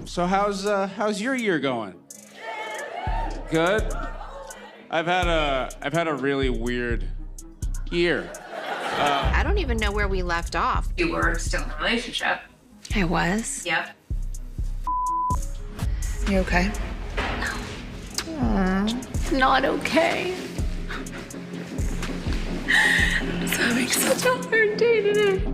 So how's your year going? Good. I've had a really weird year. I don't even know where we left off. You were still in a relationship. I was? Yep. You okay? Not okay. I'm just having such a hard day today.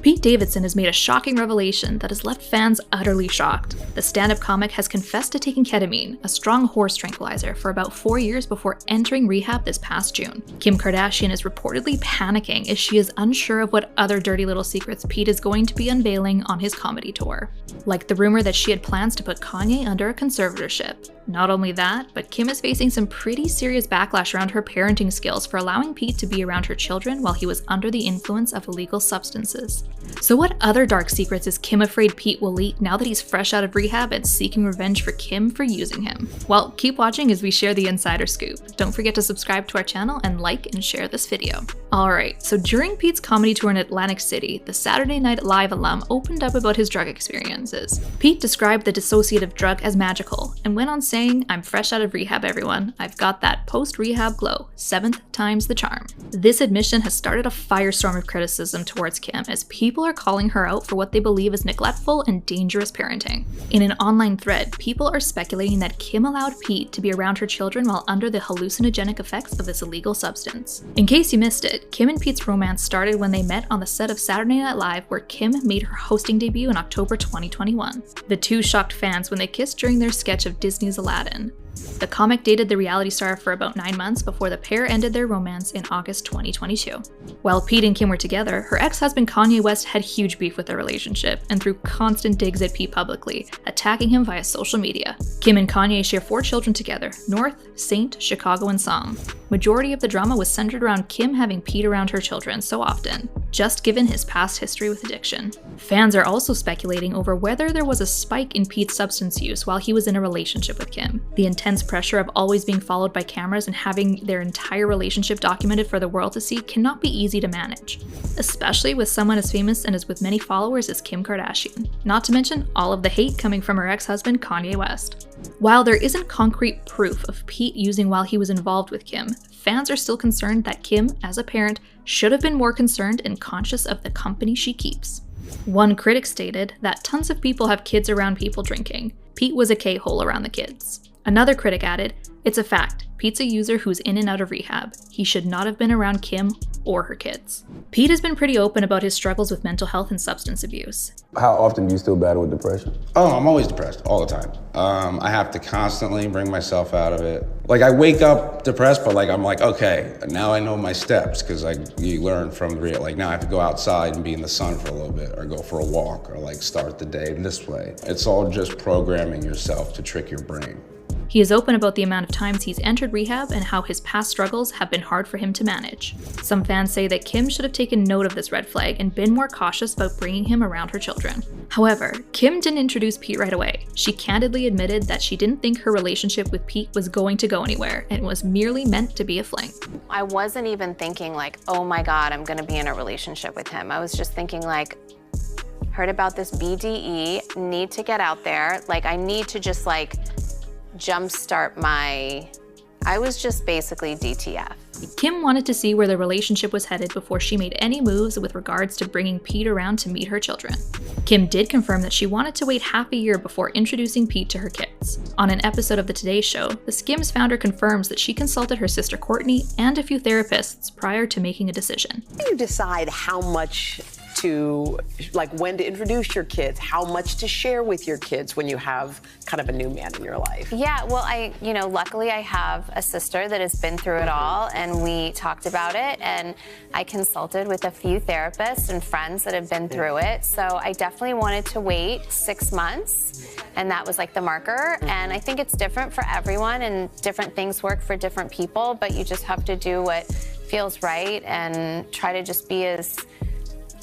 Pete Davidson has made a shocking revelation that has left fans utterly shocked. The stand-up comic has confessed to taking ketamine, a strong horse tranquilizer, for about 4 years before entering rehab this past June. Kim Kardashian is reportedly panicking as she is unsure of what other dirty little secrets Pete is going to be unveiling on his comedy tour. Like the rumor that she had plans to put Kanye under a conservatorship. Not only that, but Kim is facing some pretty serious backlash around her parenting skills for allowing Pete to be around her children while he was under the influence of illegal substances. So what other dark secrets is Kim afraid Pete will leak now that he's fresh out of rehab and seeking revenge for Kim for using him? Well, keep watching as we share the insider scoop. Don't forget to subscribe to our channel and like and share this video. Alright, so during Pete's comedy tour in Atlantic City, the Saturday Night Live alum opened up about his drug experiences. Pete described the dissociative drug as magical and went on saying, "I'm fresh out of rehab, everyone. I've got that post-rehab glow. 7th time's the charm." This admission has started a firestorm of criticism towards Kim as people are calling her out for what they believe is neglectful and dangerous parenting. In an online thread, people are speculating that Kim allowed Pete to be around her children while under the hallucinogenic effects of this illegal substance. In case you missed it, Kim and Pete's romance started when they met on the set of Saturday Night Live, where Kim made her hosting debut in October 2021. The two shocked fans when they kissed during their sketch of Disney's Aladdin. The comic dated the reality star for about 9 months before the pair ended their romance in August 2022. While Pete and Kim were together, her ex-husband Kanye West had huge beef with their relationship and threw constant digs at Pete publicly, attacking him via social media. Kim and Kanye share 4 children together: North, Saint, Chicago, and Psalm. Majority of the drama was centered around Kim having Pete around her children so often, just given his past history with addiction. Fans are also speculating over whether there was a spike in Pete's substance use while he was in a relationship with Kim. The intense pressure of always being followed by cameras and having their entire relationship documented for the world to see cannot be easy to manage, especially with someone as famous and as with many followers as Kim Kardashian. Not to mention all of the hate coming from her ex-husband Kanye West. While there isn't concrete proof of Pete using while he was involved with Kim, fans are still concerned that Kim, as a parent, should have been more concerned and conscious of the company she keeps. One critic stated that tons of people have kids around people drinking. Pete was a K-hole around the kids. Another critic added, "It's a fact. Pete's a user who's in and out of rehab. He should not have been around Kim or her kids." Pete has been pretty open about his struggles with mental health and substance abuse. How often do you still battle with depression? Oh, I'm always depressed, all the time. I have to constantly bring myself out of it. Like, I wake up depressed, but I'm like, okay, now I know my steps, because you learn from the real, now I have to go outside and be in the sun for a little bit, or go for a walk, or start the day this way. It's all just programming yourself to trick your brain. He is open about the amount of times he's entered rehab and how his past struggles have been hard for him to manage. Some fans say that Kim should have taken note of this red flag and been more cautious about bringing him around her children. However, Kim didn't introduce Pete right away. She candidly admitted that she didn't think her relationship with Pete was going to go anywhere and was merely meant to be a fling. I wasn't even thinking oh my God, I'm gonna be in a relationship with him. I was just thinking heard about this BDE, need to get out there. I need to just jumpstart I was just basically DTF. Kim wanted to see where the relationship was headed before she made any moves with regards to bringing Pete around to meet her children. Kim did confirm that she wanted to wait half a year before introducing Pete to her kids. On an episode of the Today Show, the Skims founder confirms that she consulted her sister Courtney and a few therapists prior to making a decision. How do you decide how much to, when to introduce your kids, how much to share with your kids when you have kind of a new man in your life? Yeah, well, luckily I have a sister that has been through it all, and we talked about it, and I consulted with a few therapists and friends that have been through it. So I definitely wanted to wait 6 months, and that was the marker. And I think it's different for everyone, and different things work for different people, but you just have to do what feels right and try to just be as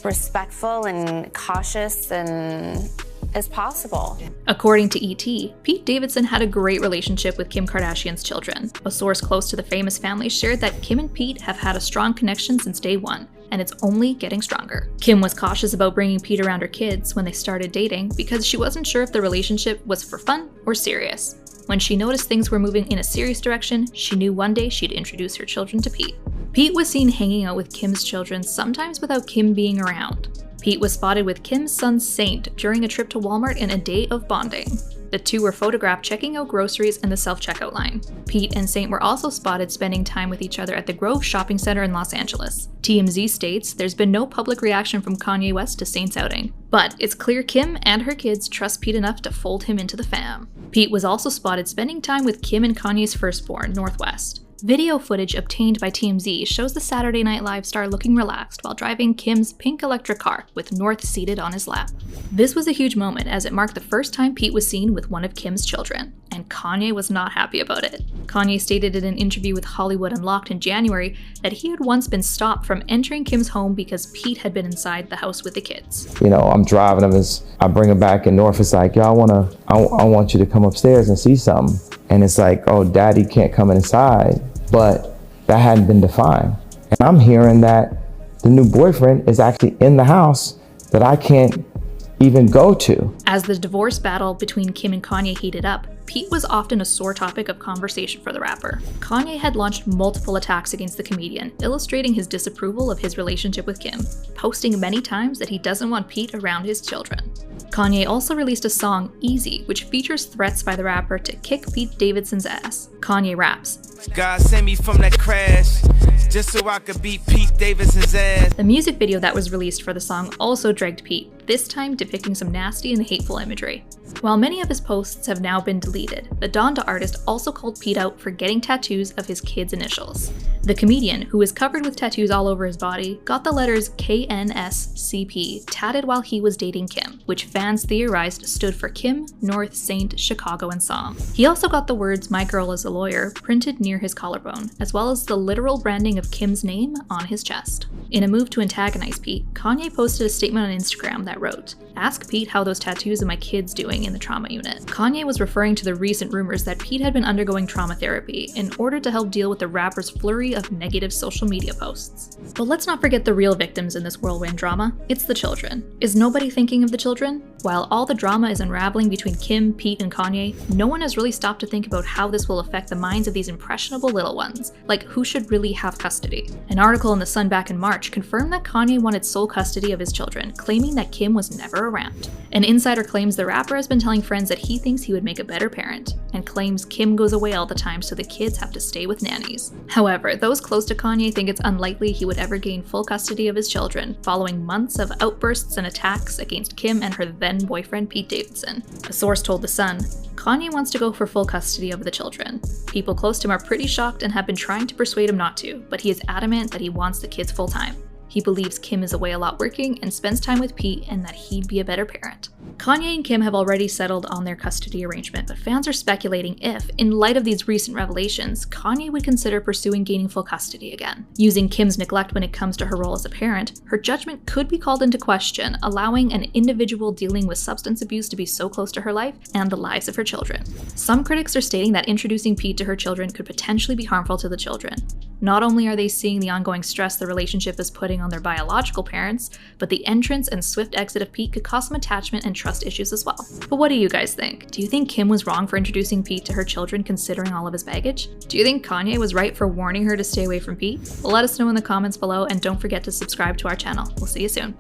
respectful and cautious as possible. According to ET, Pete Davidson had a great relationship with Kim Kardashian's children. A source close to the famous family shared that Kim and Pete have had a strong connection since day one, and it's only getting stronger. Kim was cautious about bringing Pete around her kids when they started dating because she wasn't sure if the relationship was for fun or serious. When she noticed things were moving in a serious direction, she knew one day she'd introduce her children to Pete. Pete was seen hanging out with Kim's children, sometimes without Kim being around. Pete was spotted with Kim's son Saint during a trip to Walmart in a day of bonding. The two were photographed checking out groceries in the self-checkout line. Pete and Saint were also spotted spending time with each other at the Grove Shopping Center in Los Angeles. TMZ states there's been no public reaction from Kanye West to Saint's outing, but it's clear Kim and her kids trust Pete enough to fold him into the fam. Pete was also spotted spending time with Kim and Kanye's firstborn, Northwest. Video footage obtained by TMZ shows the Saturday Night Live star looking relaxed while driving Kim's pink electric car with North seated on his lap. This was a huge moment as it marked the first time Pete was seen with one of Kim's children, and Kanye was not happy about it. Kanye stated in an interview with Hollywood Unlocked in January that he had once been stopped from entering Kim's home because Pete had been inside the house with the kids. You know, I'm driving him, I bring him back, and North is like, yo, I want you to come upstairs and see something. And it's like, oh, daddy can't come inside. But that hadn't been defined. And I'm hearing that the new boyfriend is actually in the house that I can't even go to. As the divorce battle between Kim and Kanye heated up, Pete was often a sore topic of conversation for the rapper. Kanye had launched multiple attacks against the comedian, illustrating his disapproval of his relationship with Kim, posting many times that he doesn't want Pete around his children. Kanye also released a song, Easy, which features threats by the rapper to kick Pete Davidson's ass. Kanye raps, God sent me from that crash, just so I could beat Pete Davidson's ass. The music video that was released for the song also dragged Pete, this time depicting some nasty and hateful imagery. While many of his posts have now been deleted, the Donda artist also called Pete out for getting tattoos of his kids' initials. The comedian, who is covered with tattoos all over his body, got the letters KNSCP tatted while he was dating Kim, which fans theorized stood for Kim, North, Saint, Chicago, and Psalm. He also got the words "My girl is a lawyer" printed near his collarbone, as well as the literal branding of Kim's name on his chest. In a move to antagonize Pete, Kanye posted a statement on Instagram that wrote, "Ask Pete how those tattoos of my kids doing in the trauma unit." Kanye was referring to the recent rumors that Pete had been undergoing trauma therapy in order to help deal with the rapper's flurry of negative social media posts. But let's not forget the real victims in this whirlwind drama. It's the children. Is nobody thinking of the children? While all the drama is unraveling between Kim, Pete, and Kanye, no one has really stopped to think about how this will affect the minds of these impressionable little ones, like who should really have custody. An article in The Sun back in March confirmed that Kanye wanted sole custody of his children, claiming that Kim was never around. An insider claims the rapper has been telling friends that he thinks he would make a better parent, and claims Kim goes away all the time so the kids have to stay with nannies. However, those close to Kanye think it's unlikely he would ever gain full custody of his children, following months of outbursts and attacks against Kim and her then-boyfriend Pete Davidson. A source told The Sun, Kanye wants to go for full custody of the children. People close to him are pretty shocked and have been trying to persuade him not to, but he is adamant that he wants the kids full-time. He believes Kim is away a lot working and spends time with Pete, and that he'd be a better parent. Kanye and Kim have already settled on their custody arrangement, but fans are speculating if, in light of these recent revelations, Kanye would consider pursuing gaining full custody again. Using Kim's neglect when it comes to her role as a parent, her judgment could be called into question, allowing an individual dealing with substance abuse to be so close to her life and the lives of her children. Some critics are stating that introducing Pete to her children could potentially be harmful to the children. Not only are they seeing the ongoing stress the relationship is putting on their biological parents, but the entrance and swift exit of Pete could cause some attachment and trust issues as well. But what do you guys think? Do you think Kim was wrong for introducing Pete to her children considering all of his baggage? Do you think Kanye was right for warning her to stay away from Pete? Well, let us know in the comments below, and don't forget to subscribe to our channel. We'll see you soon.